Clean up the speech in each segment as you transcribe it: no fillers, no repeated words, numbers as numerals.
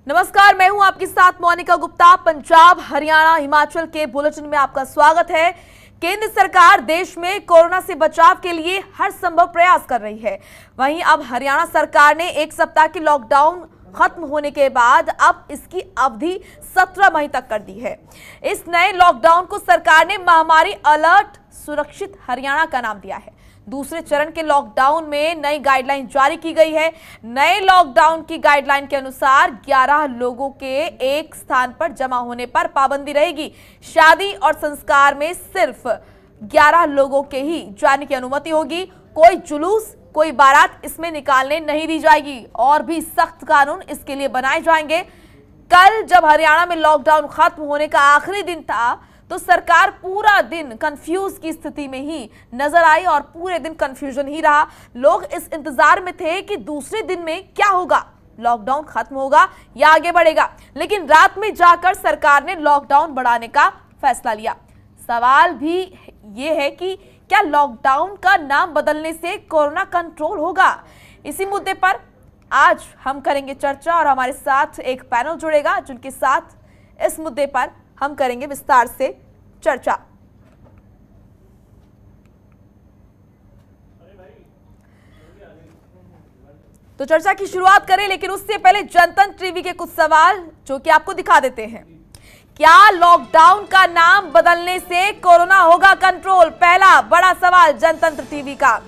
नमस्कार, मैं हूं आपके साथ मोनिका गुप्ता। पंजाब, हरियाणा, हिमाचल के बुलेटिन में आपका स्वागत है। केंद्र सरकार देश में कोरोना से बचाव के लिए हर संभव प्रयास कर रही है। वहीं अब हरियाणा सरकार ने 1 सप्ताह की लॉकडाउन खत्म होने के बाद अब इसकी अवधि 17 मई तक कर दी है। इस नए लॉकडाउन को सरकार ने महामारी अलर्ट सुरक्षित हरियाणा का नाम दिया है। दूसरे चरण के लॉकडाउन में नई गाइडलाइन जारी की गई है। नए लॉकडाउन की गाइडलाइन के अनुसार 11 लोगों के एक स्थान पर जमा होने पर पाबंदी रहेगी। शादी और संस्कार में सिर्फ 11 लोगों के ही जाने की अनुमति होगी। कोई जुलूस, कोई बारात इसमें निकालने नहीं दी जाएगी और भी सख्त कानून इसके लिए बनाए जाएंगे। कल जब हरियाणा में लॉकडाउन खत्म होने का आखिरी दिन था तो सरकार पूरा दिन कंफ्यूज की स्थिति में ही नजर आई और पूरे दिन कंफ्यूजन ही रहा। लोग इस इंतजार में थे कि दूसरे दिन में क्या होगा, लॉकडाउन खत्म होगा या आगे बढ़ेगा। लेकिन रात में जाकर सरकार ने लॉकडाउन बढ़ाने का फैसला लिया। सवाल भी ये है कि क्या लॉकडाउन का नाम बदलने से कोरोना कंट्रोल होगा? इसी मुद्दे पर आज हम करेंगे चर्चा और हमारे साथ एक पैनल जुड़ेगा जिनके साथ इस मुद्दे पर हम करेंगे विस्तार से चर्चा। तो चर्चा की शुरुआत करें, लेकिन उससे पहले जनतंत्र टीवी के कुछ सवाल जो कि आपको दिखा देते हैं। क्या लॉकडाउन का नाम बदलने से कोरोना होगा कंट्रोल? पहला बड़ा सवाल जनतंत्र टीवी का।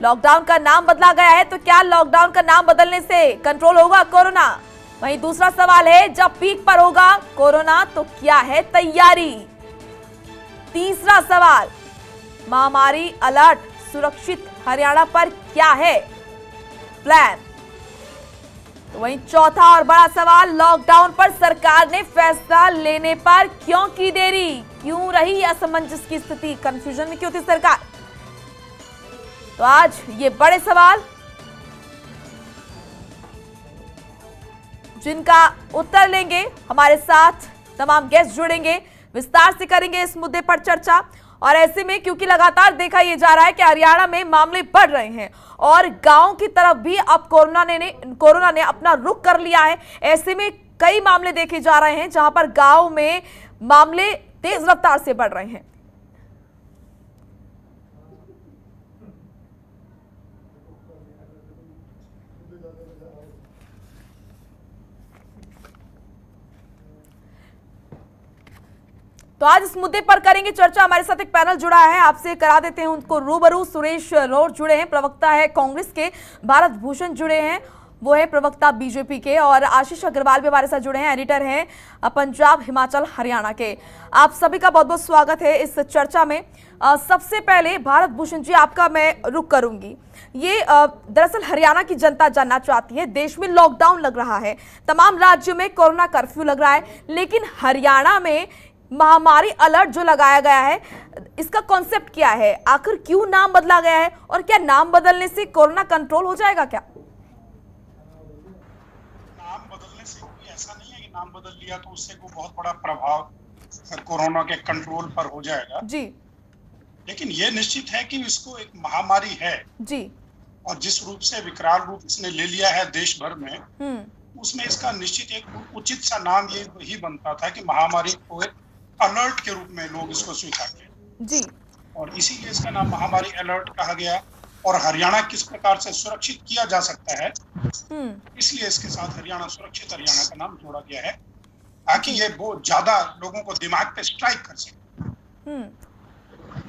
लॉकडाउन का नाम बदला गया है तो क्या लॉकडाउन का नाम बदलने से कंट्रोल होगा कोरोना? वहीं दूसरा सवाल है, जब पीक पर होगा कोरोना तो क्या है तैयारी? तीसरा सवाल, महामारी अलर्ट सुरक्षित हरियाणा पर क्या है प्लान? तो वहीं चौथा और बड़ा सवाल, लॉकडाउन पर सरकार ने फैसला लेने पर क्यों की देरी? क्यों रही असमंजस की स्थिति? कंफ्यूजन में क्यों थी सरकार? तो आज ये बड़े सवाल जिनका उत्तर लेंगे, हमारे साथ तमाम गेस्ट जुड़ेंगे, विस्तार से करेंगे इस मुद्दे पर चर्चा। और ऐसे में क्योंकि लगातार देखा यह जा रहा है कि हरियाणा में मामले बढ़ रहे हैं और गांव की तरफ भी अब कोरोना ने अपना रुख कर लिया है। ऐसे में कई मामले देखे जा रहे हैं जहां पर गांव में मामले तेज रफ्तार से बढ़ रहे हैं। तो आज इस मुद्दे पर करेंगे चर्चा। हमारे साथ एक पैनल जुड़ा है, आपसे करा देते हैं उनको रूबरू। सुरेश रोड जुड़े हैं, प्रवक्ता है कांग्रेस के। भारत भूषण जुड़े हैं, वो है प्रवक्ता बीजेपी के। और आशीष अग्रवाल भी हमारे साथ जुड़े हैं, एडिटर हैं पंजाब, हिमाचल, हरियाणा के। आप सभी का बहुत बहुत स्वागत है इस चर्चा में। सबसे पहले भारत भूषण जी, आपका मैं रुख करूंगी। ये दरअसल हरियाणा की जनता जानना चाहती है। देश में लॉकडाउन लग रहा है, तमाम राज्यों में कोरोना कर्फ्यू लग रहा है, लेकिन हरियाणा में महामारी अलर्ट जो लगाया गया है, इसका कॉन्सेप्ट क्या है? आखिर क्यों नाम बदला गया है और क्या नाम बदलने से कोरोना कंट्रोल हो जाएगा? क्या नाम बदलने से कोई ऐसा नहीं है कि नाम बदल लिया तो उससे कोई बहुत बड़ा प्रभाव कोरोना के कंट्रोल पर हो जाएगा जी। लेकिन ये निश्चित है कि इसको एक महामारी है जी, और जिस रूप से विकराल रूप इसने ले लिया है देश भर में, उसमें इसका निश्चित एक उचित सा नाम ये ही बनता था कि महामारी को एक अलर्ट के रूप में लोग इसको स्वीकारते जी, और इसीलिए इसका नाम महामारी अलर्ट कहा गया। और हरियाणा किस प्रकार से सुरक्षित किया जा सकता है, इसलिए इसके साथ हरियाणा सुरक्षित हरियाणा का नाम जोड़ा गया है ताकि ये बहुत ज्यादा लोगों को दिमाग पे स्ट्राइक कर सके।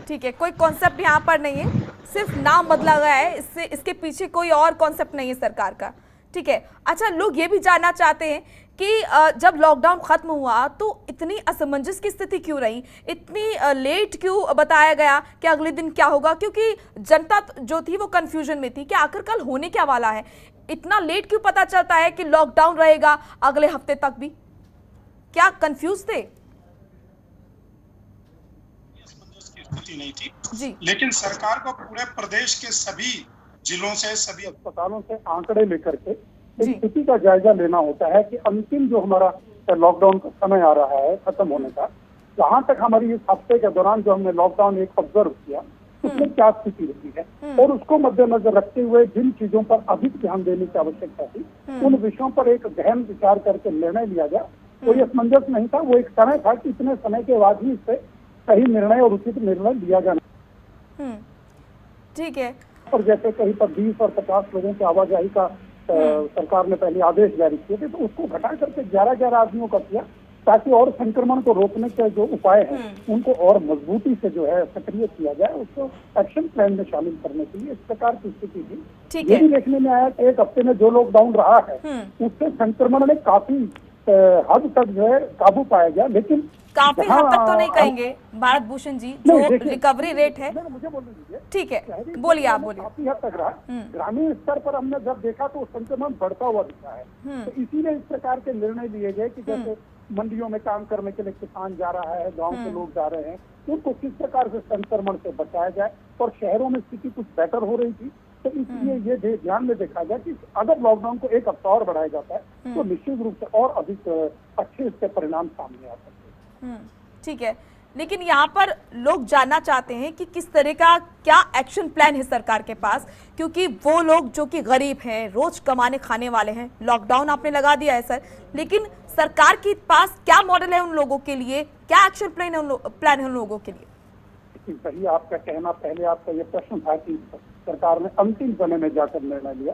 ठीक है, कोई कॉन्सेप्ट यहाँ पर नहीं है, सिर्फ नाम बदला गया है। इसके पीछे कोई और कॉन्सेप्ट नहीं है सरकार का। ठीक है। अच्छा, लोग ये भी जानना चाहते हैं कि जब लॉकडाउन खत्म हुआ तो इतनी असमंजस की स्थिति क्यों रही? इतनी लेट क्यों बताया गया कि अगले दिन क्या होगा? क्योंकि जनता जो थी वो कंफ्यूजन में थी कि आखिर कल होने क्या वाला है। इतना लेट क्यों पता चलता है कि लॉकडाउन रहेगा अगले हफ्ते तक भी? क्या कंफ्यूज थे? स्थिति नहीं थी जी, लेकिन सरकार को पूरे प्रदेश के सभी जिलों से, सभी अस्पतालों से आंकड़े लेकर के एक स्थिति का जायजा लेना होता है कि अंतिम जो हमारा लॉकडाउन का समय आ रहा है खत्म होने का, जहां तक हमारी इस हफ्ते के दौरान जो हमने लॉकडाउन एक ऑब्जर्व किया उसमें क्या स्थिति रहती है और उसको मद्देनजर रखते हुए जिन चीजों पर अधिक ध्यान देने की आवश्यकता थी उन विषयों पर एक गहन विचार करके निर्णय लिया गया। कोई असमंजस नहीं था, वो एक समय था कि इतने समय के बाद ही इस पे सही निर्णय और उचित निर्णय लिया जाना। ठीक है। और जैसे कहीं पर 20 और 50 लोगों की आवाजाही का सरकार ने पहले आदेश जारी किए थे, तो उसको घटा करके 11 आदमियों का किया ताकि और संक्रमण को रोकने के जो उपाय हैं उनको और मजबूती से जो है सक्रिय किया जाए, उसको एक्शन प्लान में शामिल करने के लिए इस प्रकार की स्थिति थी। ये भी देखने में आया कि एक हफ्ते में जो लॉकडाउन रहा है उससे संक्रमण में काफी हद तक जो है काबू पाया गया, लेकिन काफी हद तक तो नहीं कहेंगे भारत भूषण जी, जो रिकवरी रेट है। मुझे बोलने दीजिए। ठीक है, बोलिए, आप बोलिए। काफी हद तक रहा। ग्रामीण स्तर पर हमने जब देखा तो संक्रमण बढ़ता हुआ दिखा है, तो इसीलिए इस प्रकार के निर्णय लिए गए कि जैसे मंडियों में काम करने के लिए किसान जा रहा है, गांव के लोग जा रहे हैं, उनको किस प्रकार से संक्रमण से बचाया जाए। और शहरों में स्थिति कुछ बेटर हो रही थी, तो इसलिए ये ध्यान में देखा गया कि अगर लॉकडाउन को एक हफ्ता और बढ़ाया जाता है तो निश्चित रूप से और अधिक अच्छे इसके परिणाम सामने आ सकते हैं। ठीक है, लेकिन यहाँ पर लोग जानना चाहते हैं कि किस तरह का क्या एक्शन प्लान है सरकार के पास, क्योंकि वो लोग जो कि गरीब हैं, रोज कमाने खाने वाले हैं, लॉकडाउन आपने लगा दिया है सर, लेकिन सरकार के पास क्या मॉडल है उन लोगों के लिए, क्या एक्शन प्लान है उन लोगों के लिए? सही आपका कहना। पहले आपका ये प्रश्न था कि सरकार ने अंतिम समय में जाकर निर्णय लिया।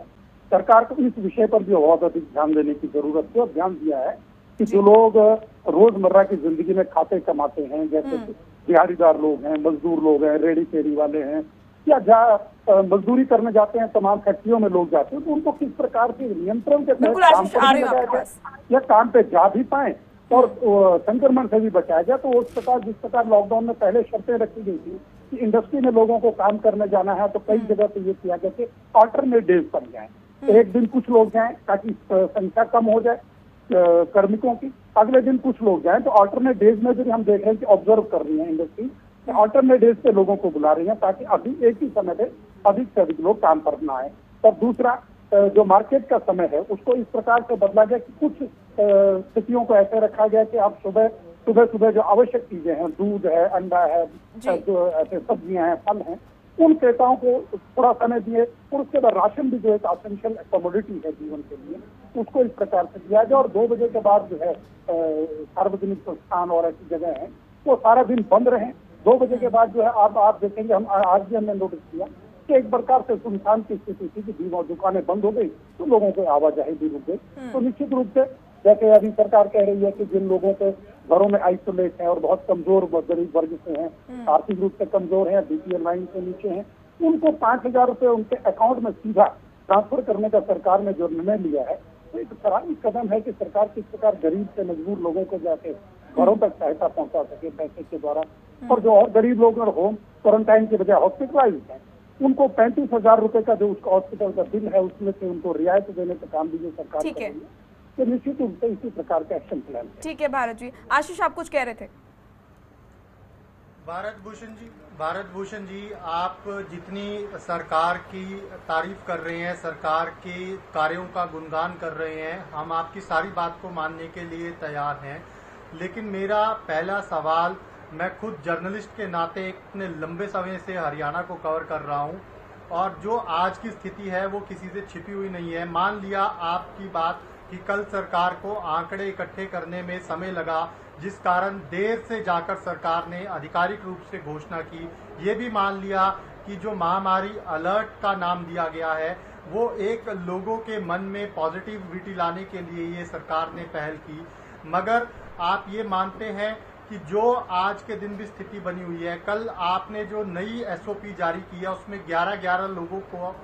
सरकार को इस विषय पर भी बहुत अधिक ध्यान देने की जरूरत है और ध्यान दिया है कि जो लोग रोजमर्रा की जिंदगी में खाते कमाते हैं, जैसे दिहाड़ीदार लोग हैं, मजदूर लोग हैं, रेडी फेरी वाले हैं, या जहाँ मजदूरी करने जाते हैं, तमाम फैक्ट्रियों में लोग जाते हैं, तो उनको किस प्रकार के नियंत्रण के तहत काम करने लगाया जाए या काम पे जा भी पाए और संक्रमण से भी बचाया जाए। तो उस प्रकार जिस प्रकार लॉकडाउन में पहले शर्तें रखी गई थी कि इंडस्ट्री में लोगों को काम करने जाना है, तो कई जगह पे ये किया गया कि ऑल्टरनेट डेज बन जाए, एक दिन कुछ लोग जाएं ताकि संख्या कम हो जाए कार्मिकों की, अगले दिन कुछ लोग जाएं। तो ऑल्टरनेट डेज में भी हम देख रहे हैं कि ऑब्जर्व कर रही है इंडस्ट्री, ऑल्टरनेट डेज पे लोगों को बुला रही है ताकि अभी एक ही समय पे अधिक से अधिक लोग काम पर न आए। और दूसरा जो मार्केट का समय है उसको इस प्रकार से बदला गया कि कुछ स्थितियों को ऐसे रखा गया कि आप सुबह जो आवश्यक चीजें हैं, दूध है, अंडा है, जो ऐसे सब्जियां हैं, फल हैं, उन क्रेताओं को थोड़ा समय दिए। और उसके बाद राशन भी जो एक एसेंशियल कमोडिटी है जीवन के लिए, उसको इस प्रकार से दिया गया। और 2 बजे के बाद जो है सार्वजनिक संस्थान और ऐसी जगह हैं वो सारा दिन बंद रहे। 2 बजे के बाद जो है आप देखेंगे, हम आज भी हमने नोटिस किया कि एक प्रकार से सुनसान की स्थिति थी कि दुकानें बंद हो गई तो लोगों को आवाजाही भी रुक गई। तो निश्चित रूप से जैसे अभी सरकार कह रही है कि जिन लोगों के घरों में आइसोलेट है और बहुत कमजोर गरीब वर्ग से हैं, आर्थिक रूप से कमजोर हैं, बीपीएल लाइन से नीचे हैं, उनको 5,000 रुपए उनके अकाउंट में सीधा ट्रांसफर करने का सरकार ने जो निर्णय लिया है, तो एक सराहनीय कदम है कि सरकार किस प्रकार गरीब से मजबूर लोगों को जाके घरों तक सहायता पहुंचा सके पैसे के द्वारा। और जो और गरीब लोग होम क्वारंटाइन के बजाय हॉस्पिटलाइज हैं, उनको 35,000 रुपए का जो उसका हॉस्पिटल का बिल है उसमें से उनको रियायत देने का काम भी जो सरकार कर रही है, तो निश्चित रूप से इसी प्रकार का एक्शन प्लान है। ठीक है भारत जी। आशीष, आप कुछ कह रहे थे? भारत भूषण जी, आप जितनी सरकार की तारीफ कर रहे हैं, सरकार के कार्यों का गुणगान कर रहे हैं, हम आपकी सारी बात को मानने के लिए तैयार हैं। लेकिन मेरा पहला सवाल, मैं खुद जर्नलिस्ट के नाते इतने लंबे समय से हरियाणा को कवर कर रहा हूं और जो आज की स्थिति है वो किसी से छिपी हुई नहीं है। मान लिया आपकी बात कि कल सरकार को आंकड़े इकट्ठे करने में समय लगा, जिस कारण देर से जाकर सरकार ने आधिकारिक रूप से घोषणा की। ये भी मान लिया कि जो महामारी अलर्ट का नाम दिया गया है वो एक लोगों के मन में पॉजिटिविटी लाने के लिए ये सरकार ने पहल की। मगर आप ये मानते हैं कि जो आज के दिन भी स्थिति बनी हुई है, कल आपने जो नई एसओपी जारी किया उसमें 11-11 लोगों को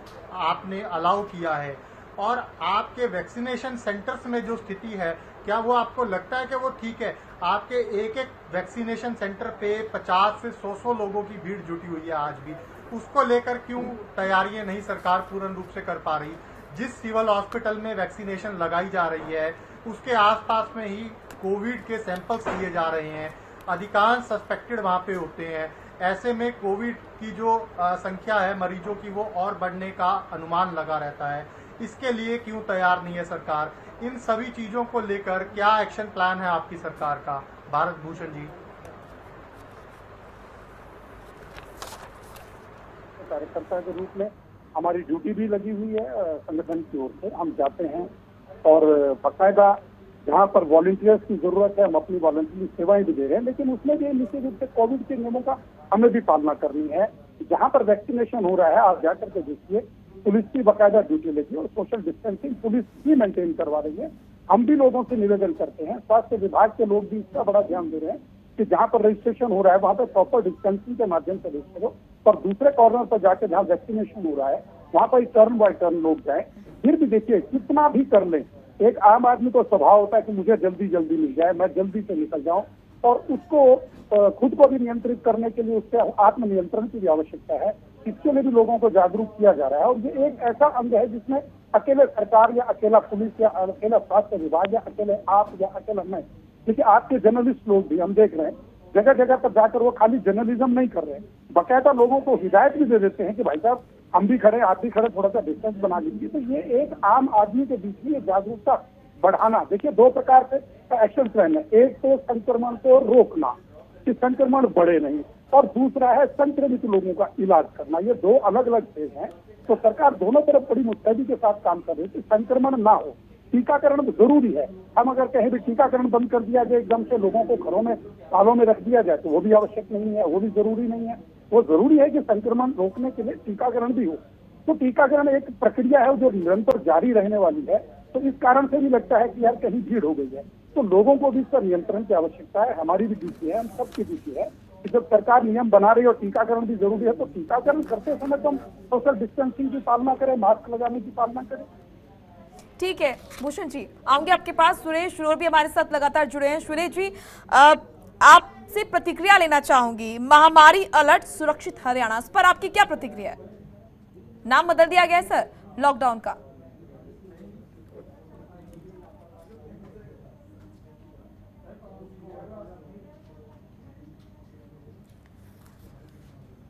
आपने अलाउ किया है, और आपके वैक्सीनेशन सेंटर्स में जो स्थिति है, क्या वो आपको लगता है कि वो ठीक है? आपके एक वैक्सीनेशन सेंटर पे 50 से 100 लोगों की भीड़ जुटी हुई है आज भी। उसको लेकर क्यों तैयारियां नहीं सरकार पूर्ण रूप से कर पा रही? जिस सिविल हॉस्पिटल में वैक्सीनेशन लगाई जा रही है उसके आसपास में ही कोविड के सैंपल्स लिए जा रहे हैं, अधिकांश सस्पेक्टेड वहां पे होते हैं। ऐसे में कोविड की जो संख्या है मरीजों की वो और बढ़ने का अनुमान लगा रहता है। इसके लिए क्यों तैयार नहीं है सरकार? इन सभी चीजों को लेकर क्या एक्शन प्लान है आपकी सरकार का? भारत भूषण जी। कार्यकर्ता के रूप में हमारी ड्यूटी भी लगी हुई है संगठन की ओर से। हम जाते हैं और बाकायदा जहाँ पर वॉलंटियर्स की जरूरत है हम अपनी वॉलंटियरी सेवाएं भी दे रहे हैं, लेकिन उसमें भी निश्चित रूप से कोविड के नियमों का हमें भी पालना करनी है। जहाँ पर वैक्सीनेशन हो रहा है आप जाकर के देखिए, पुलिस की बाकायदा ड्यूटी लगी और सोशल डिस्टेंसिंग पुलिस भी मेंटेन करवा रही है। हम भी लोगों से निवेदन करते हैं, स्वास्थ्य विभाग के लोग भी इसका बड़ा ध्यान दे रहे हैं कि जहाँ पर रजिस्ट्रेशन हो रहा है वहाँ पर प्रॉपर डिस्टेंसिंग के माध्यम से रजिस्टर हो, और दूसरे कॉर्नर पर जाकर जहाँ वैक्सीनेशन हो रहा है वहाँ पर टर्न बाय टर्न लोग जाए। फिर भी देखिए कितना भी कर लें, एक आम आदमी को स्वभाव होता है कि मुझे जल्दी जल्दी मिल जाए, मैं जल्दी से निकल जाऊं, और उसको खुद को भी नियंत्रित करने के लिए उसके आत्मनियंत्रण की भी आवश्यकता है। इसके लिए भी लोगों को जागरूक किया जा रहा है, और ये एक ऐसा अंग है जिसमें अकेले सरकार या अकेला पुलिस या अकेला स्वास्थ्य विभाग या अकेले आप या अकेला मैं, देखिए आपके जर्नलिस्ट लोग भी हम देख रहे हैं जगह जगह पर जाकर वो खाली जर्नलिज्म नहीं कर रहे हैं, बाकायदा लोगों को हिदायत भी दे देते हैं कि भाई साहब हम भी खड़े आप भी खड़े, थोड़ा सा डिस्टेंस बना लीजिए। तो ये एक आम आदमी के बीच में जागरूकता बढ़ाना। देखिए दो प्रकार से एक्शन प्लान है, एक तो संक्रमण को रोकना कि संक्रमण बढ़े नहीं, और दूसरा है संक्रमित लोगों का इलाज करना। ये दो अलग अलग फेज हैं। तो सरकार दोनों तरफ बड़ी मुस्तैदी के साथ काम कर रही है कि संक्रमण ना हो। टीकाकरण जरूरी है, हम अगर कहें भी टीकाकरण बंद कर दिया जाए, एकदम से लोगों को घरों में सालों में रख दिया जाए, तो वो भी आवश्यक नहीं है, वो भी जरूरी नहीं है। वो जरूरी है कि संक्रमण रोकने के लिए टीकाकरण भी हो। तो टीकाकरण एक प्रक्रिया है जो निरंतर जारी रहने वाली है। तो इस कारण से भी लगता है कि यार कहीं भीड़ हो गई है, तो लोगों को भी इसका नियंत्रण की आवश्यकता है। हमारी भी ड्यूटी है, हम सबकी ड्यूटी है कि जब सरकार नियम बना रही है और टीकाकरण भी जरूरी है, तो टीकाकरण करते समय तो हम सोशल डिस्टेंसिंग की पालना करें, मास्क लगाने की पालना करें। ठीक है भूषण जी, आऊंगे आपके पास। सुरेश रोर भी हमारे साथ लगातार जुड़े हैं। सुरेश जी, आपसे प्रतिक्रिया लेना चाहूंगी। महामारी अलर्ट सुरक्षित हरियाणा, इस पर आपकी क्या प्रतिक्रिया है? नाम बदल दिया गया है सर लॉकडाउन का।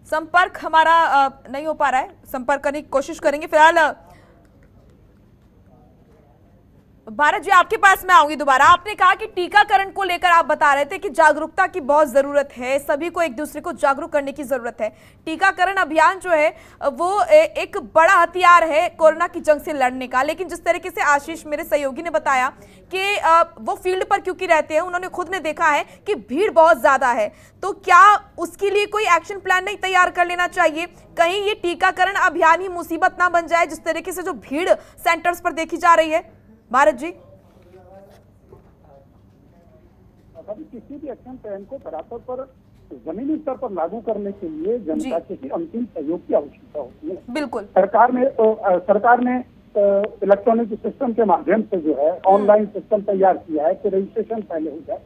संपर्क हमारा नहीं हो पा रहा है, संपर्क करने की कोशिश करेंगे। फिलहाल भारत जी आपके पास मैं आऊंगी दोबारा। आपने कहा कि टीकाकरण को लेकर आप बता रहे थे कि जागरूकता की बहुत जरूरत है, सभी को एक दूसरे को जागरूक करने की जरूरत है। टीकाकरण अभियान जो है वो एक बड़ा हथियार है कोरोना की जंग से लड़ने का, लेकिन जिस तरीके से आशीष मेरे सहयोगी ने बताया कि वो फील्ड पर क्योंकि रहते हैं, उन्होंने खुद ने देखा है कि भीड़ बहुत ज्यादा है, तो क्या उसके लिए कोई एक्शन प्लान नहीं तैयार कर लेना चाहिए? कहीं ये टीकाकरण अभियान ही मुसीबत ना बन जाए, जिस तरीके से जो भीड़ सेंटर्स पर देखी जा रही है। भारत जी, किसी भी एक्शन प्लान को धरातल पर जमीनी स्तर पर लागू करने के लिए जनता के अंतिम सहयोग की आवश्यकता होती है। बिल्कुल। सरकार ने इलेक्ट्रॉनिक सिस्टम के माध्यम से जो है ऑनलाइन सिस्टम तैयार किया है कि रजिस्ट्रेशन पहले हो जाए।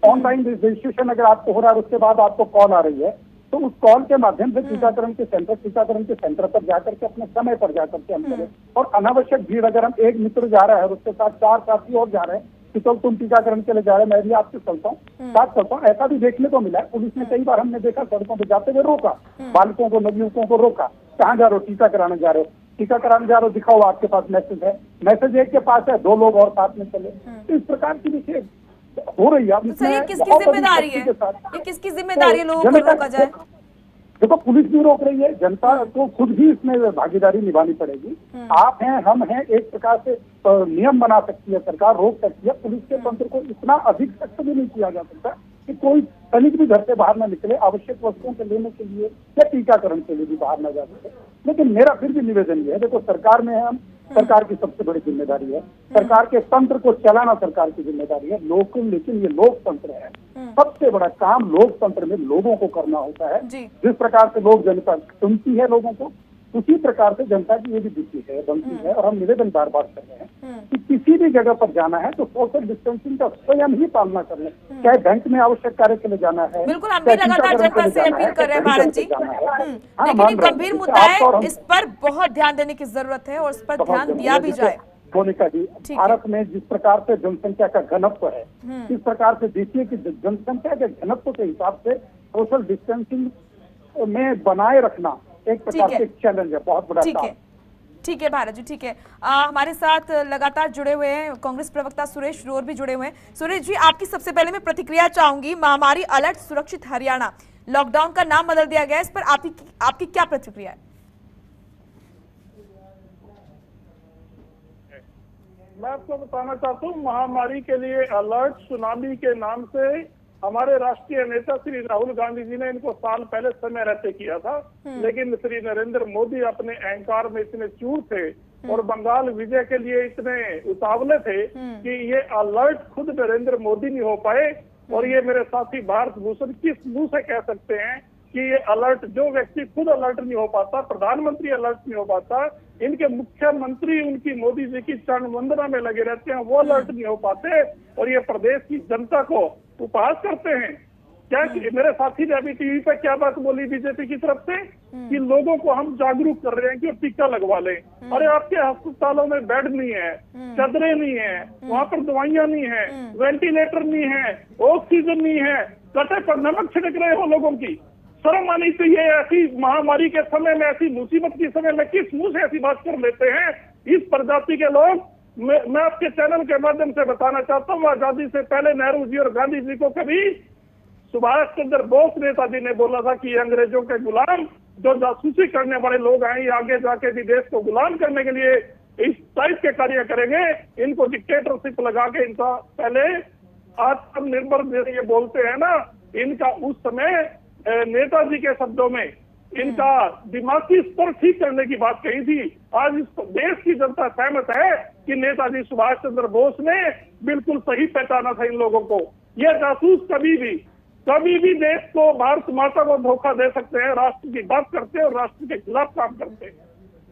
ऑनलाइन रजिस्ट्रेशन अगर आपको हो रहा है, उसके बाद आपको कॉल आ रही है, तो उस कॉल के माध्यम से टीकाकरण के सेंटर पर जाकर के अपने समय पर जाकर के हम करें। और अनावश्यक भीड़, अगर हम एक मित्र जा रहा है और उसके साथ 4 साथी और जा रहे हैं कि तो तुम टीकाकरण के लिए जा रहे हैं, मैं भी आपसे चलता हूँ, साथ चलता हूँ, ऐसा भी देखने को मिला है। पुलिस ने कई बार हमने देखा सड़कों पर जाते हुए रोका, बालकों को नवयुवकों को रोका, कहाँ जा रहे हो? टीका कराने जा रहे हो। टीका कराने जा रहे हो, दिखाओ आपके पास मैसेज है, मैसेज एक के पास है, 2 लोग और साथ में चले। इस प्रकार की देखिए हो रही है। ये किसकी जिम्मेदारी है? ये किसकी जिम्मेदारी है लोगों को रोका जाए? देखो पुलिस भी रोक रही है, जनता को खुद भी इसमें भागीदारी निभानी पड़ेगी। आप हैं, हम हैं, एक प्रकार से नियम बना सकती है सरकार, रोक सकती है। पुलिस के तंत्र को इतना अधिक सख्त भी नहीं किया जा सकता कि कोई तनिक भी घर से बाहर न निकले, आवश्यक वस्तुओं के लेने के लिए या टीकाकरण के लिए भी बाहर न जा सके। लेकिन मेरा फिर भी निवेदन ये है, देखो सरकार में हम, सरकार की सबसे बड़ी जिम्मेदारी है, सरकार के तंत्र को चलाना सरकार की जिम्मेदारी है। लेकिन ये लोकतंत्र है, सबसे बड़ा काम लोकतंत्र में लोगों को करना होता है। जिस प्रकार से लोग जनता सुनती है लोगों को, उसी प्रकार से जनता की ये भी ड्यूटी है, बनती है। और हम निवेदन बार बार कर रहे हैं कि किसी भी जगह पर जाना है तो सोशल डिस्टेंसिंग का स्वयं ही पालना कर ले। चाहे बैंक में आवश्यक कार्य के लिए जाना है, बिल्कुल हम भी लगातार जनता से अपील कर रहे हैं भारत जी। लेकिन एक गंभीर मुद्दा है, इस पर बहुत ध्यान देने की जरूरत है और इस पर ध्यान दिया भी जाए। मोनिका जी, भारत में जिस प्रकार से जनसंख्या का घनत्व है, इस प्रकार से देखिए कि जनसंख्या के घनत्व के हिसाब से सोशल डिस्टेंसिंग में बनाए रखना एक प्रकार से चैलेंज है, बहुत बड़ा काम। ठीक है भारत जी, ठीक है। हमारे साथ लगातार जुड़े हुए हैं कांग्रेस प्रवक्ता सुरेश रोर भी जुड़े हुए हैं। सुरेश जी, आपकी सबसे पहले मैं प्रतिक्रिया चाहूंगी। महामारी अलर्ट सुरक्षित हरियाणा, लॉकडाउन का नाम बदल दिया गया है, इस पर आपकी क्या प्रतिक्रिया है? मैं आपको बताना चाहता हूँ, महामारी के लिए अलर्ट सुनामी के नाम से हमारे राष्ट्रीय नेता श्री राहुल गांधी जी ने इनको साल पहले समय रहते किया था, लेकिन श्री नरेंद्र मोदी अपने अहंकार में इतने चूर थे और बंगाल विजय के लिए इतने उतावले थे कि ये अलर्ट खुद नरेंद्र मोदी नहीं हो पाए। और ये मेरे साथी भारत भूषण किस मुंह से कह सकते हैं कि ये अलर्ट, जो व्यक्ति खुद अलर्ट नहीं हो पाता, प्रधानमंत्री अलर्ट नहीं हो पाता, इनके मुख्यमंत्री उनकी मोदी जी की चरण वंदना में लगे रहते हैं, वो अलर्ट नहीं हो पाते और ये प्रदेश की जनता को उपहास करते हैं। क्या मेरे साथी ने अभी टीवी पे क्या बात बोली बीजेपी की तरफ से कि लोगों को हम जागरूक कर रहे हैं कि टीका लगवा लें। अरे आपके अस्पतालों में बेड नहीं है, चादरें नहीं है, वहाँ पर दवाइयां नहीं है, वेंटिलेटर नहीं है, ऑक्सीजन नहीं है, कटे पर नमक छिड़क रहे हो लोगों की। शर्म आनी चाहिए। ऐसी महामारी के समय में, ऐसी मुसीबत के समय में किस मुंह से ऐसी बात कर लेते हैं इस प्रजाति के लोग। मैं आपके चैनल के माध्यम से बताना चाहता हूँ, आजादी से पहले नेहरू जी और गांधी जी को कभी सुभाष चंद्र बोस नेताजी ने बोला था कि अंग्रेजों के गुलाम जो जासूसी करने वाले लोग हैं, ये आगे जाके भी देश को गुलाम करने के लिए इस टाइप के कार्य करेंगे। इनको डिक्टेटरशिप लगा के इनका पहले आत्मनिर्भर जैसे ये बोलते हैं ना, इनका उस समय नेताजी के शब्दों में इनका दिमागी स्तर ठीक करने की बात कही थी। आज इस देश की जनता सहमत है कि नेताजी सुभाष चंद्र बोस ने बिल्कुल सही पहचाना था इन लोगों को। यह जासूस कभी भी देश को, भारत माता को धोखा दे सकते हैं, राष्ट्र की बात करते हैं और राष्ट्र के खिलाफ काम करते हैं।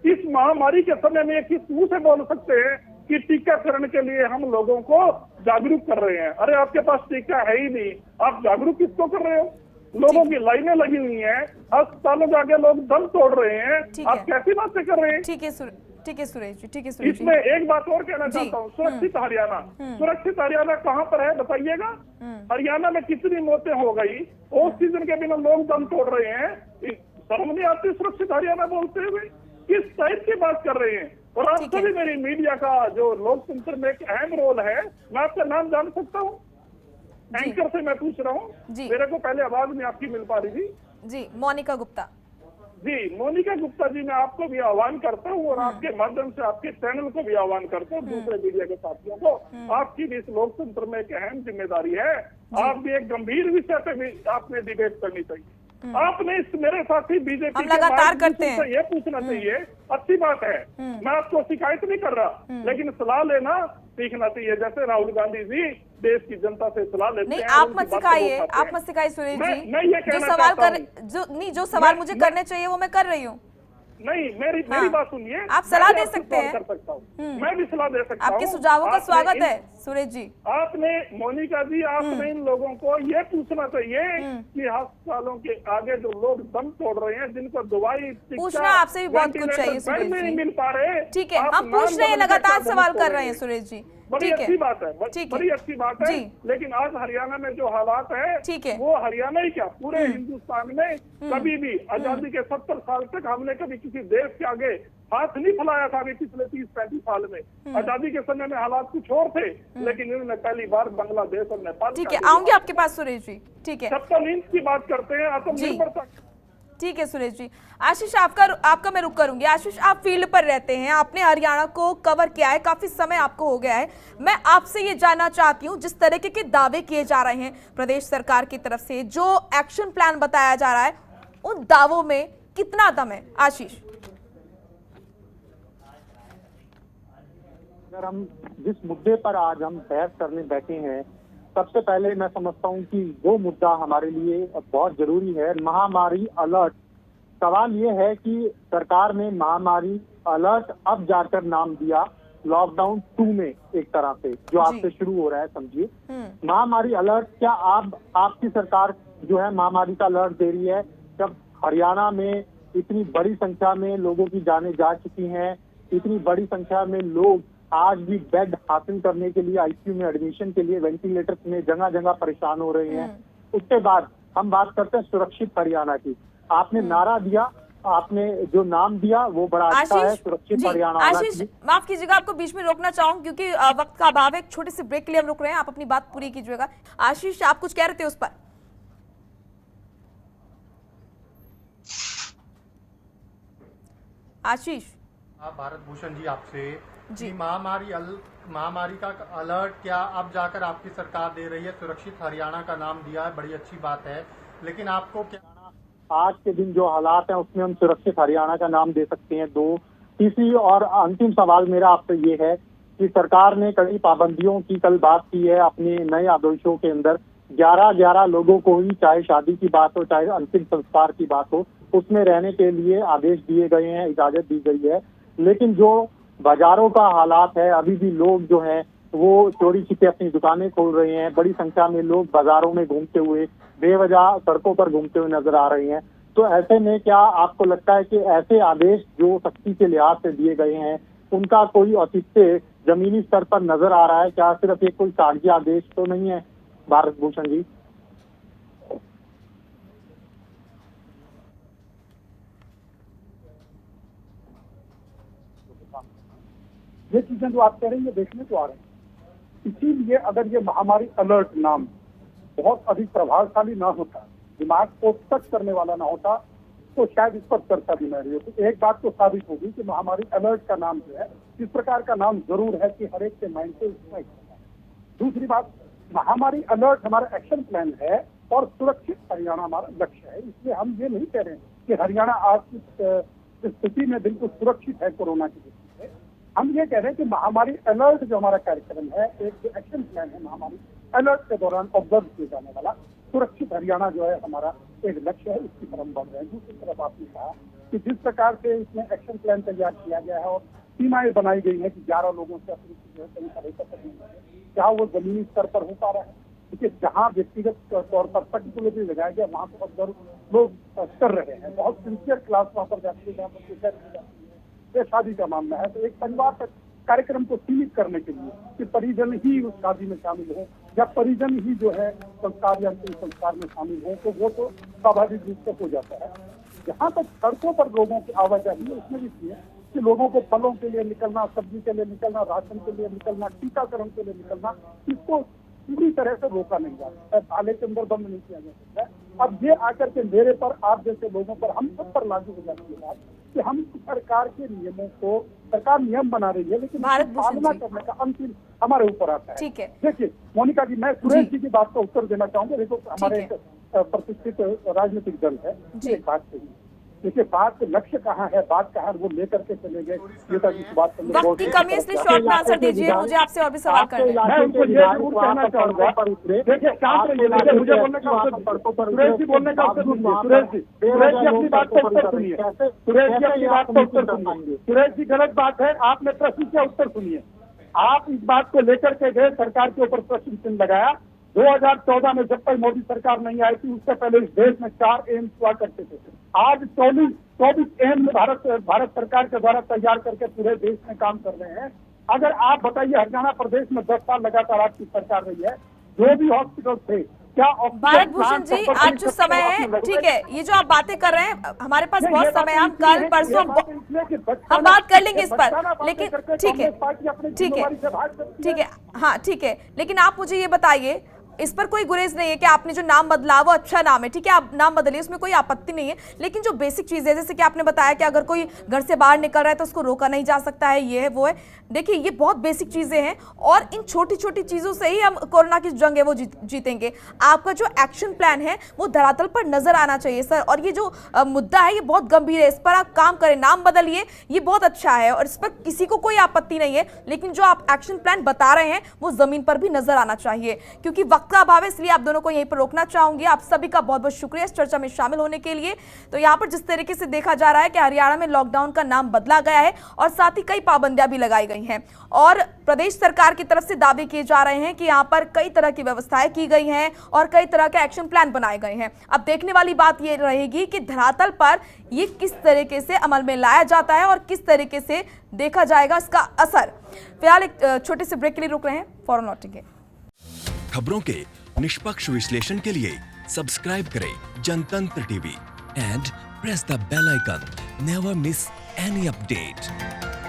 इस महामारी के समय में किस मुंह से बोल सकते हैं कि टीकाकरण के लिए हम लोगों को जागरूक कर रहे हैं? अरे आपके पास टीका है ही नहीं, आप जागरूक किसको कर रहे हो? लोगों की लाइनें लगी हुई हैं, अस्पतालों में आगे लोग दम तोड़ रहे हैं, आप कैसी बातें कर रहे हैं? ठीक है सुरेश जी, ठीक है सुरेश जी। इसमें एक बात और कहना चाहता हूँ, सुरक्षित हरियाणा, सुरक्षित हरियाणा कहाँ पर है बताइएगा? हरियाणा में कितनी मौतें हो गई, ऑक्सीजन के बिना लोग दम तोड़ रहे हैं। शर्म नहीं आती सुरक्षित हरियाणा बोलते हुए? किस टाइप की बात कर रहे हैं? और आप सभी मेरी मीडिया का जो लोकतंत्र में एक अहम रोल है, मैं आपका नाम जान सकता हूँ? एंकर से मैं पूछ रहा हूँ, मेरे को पहले आवाज नहीं आपकी मिल पा रही थी। जी, मोनिका गुप्ता जी, मोनिका गुप्ता जी, मैं आपको भी आह्वान करता हूँ और आपके माध्यम से आपके चैनल को भी आह्वान करता हूँ, दूसरे मीडिया के साथियों को, आपकी भी इस लोकतंत्र में एक अहम जिम्मेदारी है। आप भी एक गंभीर विषय पे भी आपने डिबेट करनी चाहिए। आपने इस मेरे साथी बीजेपी हम लगातार करते हैं, ये पूछना चाहिए, अच्छी बात है, मैं आपको शिकायत नहीं कर रहा, लेकिन सलाह लेना सीखना चाहिए। जैसे राहुल गांधी जी देश की जनता से सलाह लेते नहीं, हैं। आप मत सिखाइए सुरेश जी। जो सवाल मुझे करने चाहिए वो मैं कर रही हूँ। नहीं, मेरी बात सुनिए, आप सलाह दे सकते हैं, कर सकता हूँ, मैं भी सलाह दे सकता हूँ। आपके सुझावों का स्वागत है सुरेश जी। आपने मोनिका जी, आपने इन लोगों को ये पूछना चाहिए कि अस्पतालों के आगे जो लोग दम तोड़ रहे हैं, जिनको दवाई पूछना आपसे भी बहुत कुछ चाहिए सुरेश जी, नहीं मिल पा रहे। ठीक है, हम पूछ रहे हैं, लगातार सवाल कर रहे हैं सुरेश जी। बड़ी अच्छी बात है, बड़ी अच्छी बात है। लेकिन आज हरियाणा में जो हालात है, वो हरियाणा ही क्या पूरे हिंदुस्तान में कभी भी आजादी के 70 साल तक हमने कभी किसी देश के आगे हाथ नहीं फैलाया था। अभी पिछले 30-35 साल में आजादी के समय में हालात कुछ और थे, लेकिन इन्होंने पहली बार बांग्लादेश और नेपाल। ठीक है, आऊंगी आपके पास सुरेश जी। ठीक है, 70 इंच की बात करते हैं, आत्मनिर्भरता। ठीक है सुरेश जी। आशीष, आपका मैं रुक करूंगी। आशीष, आप फील्ड पर रहते हैं, आपने हरियाणा को कवर किया है, काफी समय आपको हो गया है। मैं आपसे ये जानना चाहती हूँ, जिस तरीके के दावे किए जा रहे हैं प्रदेश सरकार की तरफ से, जो एक्शन प्लान बताया जा रहा है, उन दावों में कितना दम है? आशीष, अगर हम जिस मुद्दे पर आज हम बहस करने बैठे हैं, सबसे पहले मैं समझता हूं कि वो मुद्दा हमारे लिए बहुत जरूरी है, महामारी अलर्ट। सवाल ये है कि सरकार ने महामारी अलर्ट अब जाकर नाम दिया लॉकडाउन 2 में, एक तरह से जो आपसे शुरू हो रहा है, समझिए महामारी अलर्ट। क्या आपकी सरकार जो है महामारी का अलर्ट दे रही है, जब हरियाणा में इतनी बड़ी संख्या में लोगों की जानें जा चुकी हैं, इतनी बड़ी संख्या में लोग आज भी बेड हासिल करने के लिए, आईसीयू में एडमिशन के लिए, वेंटिलेटर में जगह जगह परेशान हो रहे हैं। उसके बाद हम बात करते हैं सुरक्षित हरियाणा की। आपने नारा दिया, आपने जो नाम दिया वो बड़ा अच्छा है, सुरक्षित हरियाणा। आशीष, माफ कीजिएगा, आपको बीच में रोकना चाहूंगी क्योंकि वक्त का अभाव है। एक छोटे से ब्रेक के लिए हम रुक रहे हैं, आप अपनी बात पूरी कीजिएगा। आशीष, आप कुछ कह रहे थे उस पर? आशीष, भारत भूषण जी, आपसे जी। कि महामारी का अलर्ट क्या अब जाकर आपकी सरकार दे रही है, सुरक्षित हरियाणा का नाम दिया है, बड़ी अच्छी बात है, लेकिन आपको क्या आज के दिन जो हालात हैं उसमें हम सुरक्षित हरियाणा का नाम दे सकते हैं? दो, तीसरी और अंतिम सवाल मेरा आपसे ये है कि सरकार ने कड़ी पाबंदियों की कल बात की है अपने नए आदेशों के अंदर। 11 लोगों को ही, चाहे शादी की बात हो चाहे अंतिम संस्कार की बात हो, उसमें रहने के लिए आदेश दिए गए हैं, इजाजत दी गई है। लेकिन जो बाजारों का हालात है, अभी भी लोग जो हैं वो चोरी छिपे अपनी दुकानें खोल रहे हैं। बड़ी संख्या में लोग बाजारों में घूमते हुए, बेवजह सड़कों पर घूमते हुए नजर आ रहे हैं। तो ऐसे में क्या आपको लगता है कि ऐसे आदेश जो सख्ती के लिहाज से दिए गए हैं उनका कोई औचित्य जमीनी स्तर पर नजर आ रहा है? क्या सिर्फ एक कोई कागजी आदेश तो नहीं है भारत भूषण जी? ये चीजें जो आप कह रहे हैं ये देखने को आ रहे हैं। इसीलिए अगर ये महामारी अलर्ट नाम बहुत अधिक प्रभावशाली ना होता, दिमाग को टच करने वाला ना होता, तो शायद इस पर चर्चा भी न रही होती। एक बात तो साबित होगी कि महामारी अलर्ट का नाम जो है इस प्रकार का नाम जरूर है कि हर एक के माइंड से इसमें। दूसरी बात, महामारी अलर्ट हमारा एक्शन प्लान है और सुरक्षित हरियाणा हमारा लक्ष्य है। इसलिए हम ये नहीं कह रहे कि हरियाणा आज की स्थिति में बिल्कुल सुरक्षित है कोरोना की दृष्टि से। हम ये कह रहे हैं कि महामारी अलर्ट जो हमारा कार्यक्रम है, एक एक्शन प्लान है महामारी अलर्ट के दौरान ऑब्जर्व किए जाने वाला सुरक्षित हरियाणा जो है हमारा एक लक्ष्य है, इसकी तरफ बढ़ रहे हैं। दूसरी तरफ आपने कहा कि जिस प्रकार से इसमें एक्शन प्लान तैयार किया गया है और सीमाएं बनाई गई हैं कि 11 लोगों से अतिरिक्त जो है कहीं पर एकत्र नहीं है, क्या वो जमीनी स्तर पर हो पा रहा है? क्योंकि जहाँ व्यक्तिगत तौर पर पर्टिकुलरली लगाया गया वहाँ पर ऑब्जर्व लोग कर रहे हैं। बहुत सिंसियर क्लास वहाँ पर जाती है, जहाँ पर जाती है। ये शादी का मामला है, तो एक परिवार तक कार्यक्रम को सीमित करने के लिए कि परिजन ही उस शादी में शामिल हो या परिजन ही जो है संस्कार या संस्कार में शामिल हो, तो वो तो स्वाभाविक रूप से हो जाता है। जहाँ तक सड़कों पर लोगों की आवाजाही है उसमें भी है कि लोगों को फलों के लिए निकलना, सब्जी के लिए निकलना, राशन के लिए निकलना, टीकाकरण के लिए निकलना, इसको पूरी तरह से रोका नहीं जा सकता, ताले के अंदर बंद नहीं किया जा सकता है। अब ये आकर के मेरे पर, आप जैसे लोगों पर, हम सब पर लागू हो जाती है बात कि हम सरकार के नियमों को, सरकार नियम बना रही है लेकिन पालना करने का अंतिम हमारे ऊपर आता है। ठीक है। देखिए मोनिका जी, मैं सुरेश जी की बात का उत्तर देना चाहूंगा। देखो हमारे एक प्रतिष्ठित राजनीतिक दल है, एक बात कही, देखिए बात लक्ष्य कहाँ है, बात कहाँ वो लेकर के चले गए, ये तक इस बात वक्त की कमी, इसलिए शॉर्ट में आंसर दीजिए। मुझे आपसे और भी सवाल करने हैं। मैं उनको ये जरूर कहना चाहूंगा, देखिए शांत रहिए, मुझे बोलने का अवसर, सुरेश जी बोलने का अवसर दीजिए। सुरेश जी अपनी बात का उत्तर सुनिए, सुरेश जी अपनी बात का उत्तर सुनिए। सुरेश जी गलत बात है, आपने प्रश्न का उत्तर सुनिए। आप इस बात को लेकर के गए, सरकार के ऊपर प्रश्न चिन्ह लगाया। 2014 में जब तक मोदी सरकार नहीं आई थी उससे पहले इस देश में 4 एम्स हुआ करते थे। आज 24 एम्स भारत सरकार के द्वारा तैयार करके पूरे देश में काम कर रहे हैं। अगर आप बताइए, हरियाणा प्रदेश में 10 साल लगातार आपकी सरकार रही है, जो भी हॉस्पिटल थे, क्या भारत भूषण जी आज जो समय है, ठीक है, ये जो आप बातें कर रहे हैं, हमारे पास बहुत समय है, हम कल परसों हम बात कर लेंगे इस पर, लेकिन ठीक है, हाँ ठीक है, लेकिन आप मुझे ये बताइए, इस पर कोई गुरेज नहीं है कि आपने जो नाम बदला वो अच्छा नाम है, ठीक है, आप नाम बदलिए, उसमें कोई आपत्ति नहीं है। लेकिन जो बेसिक चीज है, जैसे कि आपने बताया कि अगर कोई घर से बाहर निकल रहा है तो उसको रोका नहीं जा सकता है, ये है वो है। देखिए ये बहुत बेसिक चीजें हैं और इन छोटी छोटी चीजों से ही हम कोरोना की जंग है वो जीतेंगे। आपका जो एक्शन प्लान है वो धरातल पर नजर आना चाहिए सर, और ये जो मुद्दा है ये बहुत गंभीर है, इस पर आप काम करें, नाम बदलिए, ये बहुत अच्छा है और इस पर किसी को कोई आपत्ति नहीं है। लेकिन जो आप एक्शन प्लान बता रहे हैं वो जमीन पर भी नजर आना चाहिए। क्योंकि वक्त का अभाव है, इसलिए आप दोनों को यहीं पर रोकना चाहूंगी। आप सभी का बहुत बहुत शुक्रिया इस चर्चा में शामिल होने के लिए। तो यहाँ पर जिस तरीके से देखा जा रहा है कि हरियाणा में लॉकडाउन का नाम बदला गया है और साथ ही कई पाबंदियां भी लगाई गई हैं और प्रदेश सरकार की तरफ से दावे किए जा रहे हैं कि यहाँ पर कई तरह की व्यवस्थाएं की गई हैं और कई तरह के एक्शन प्लान बनाए गए हैं। अब देखने वाली बात यह रहेगी कि धरातल पर ये किस तरीके से अमल में लाया जाता है और किस तरीके से देखा जाएगा इसका असर। फिलहाल एक छोटे से ब्रेक के लिए रुक रहे हैं, फौरन लौटेंगे। खबरों के निष्पक्ष विश्लेषण के लिए सब्सक्राइब करें Jantantra TV and press the bell icon. Never miss any update.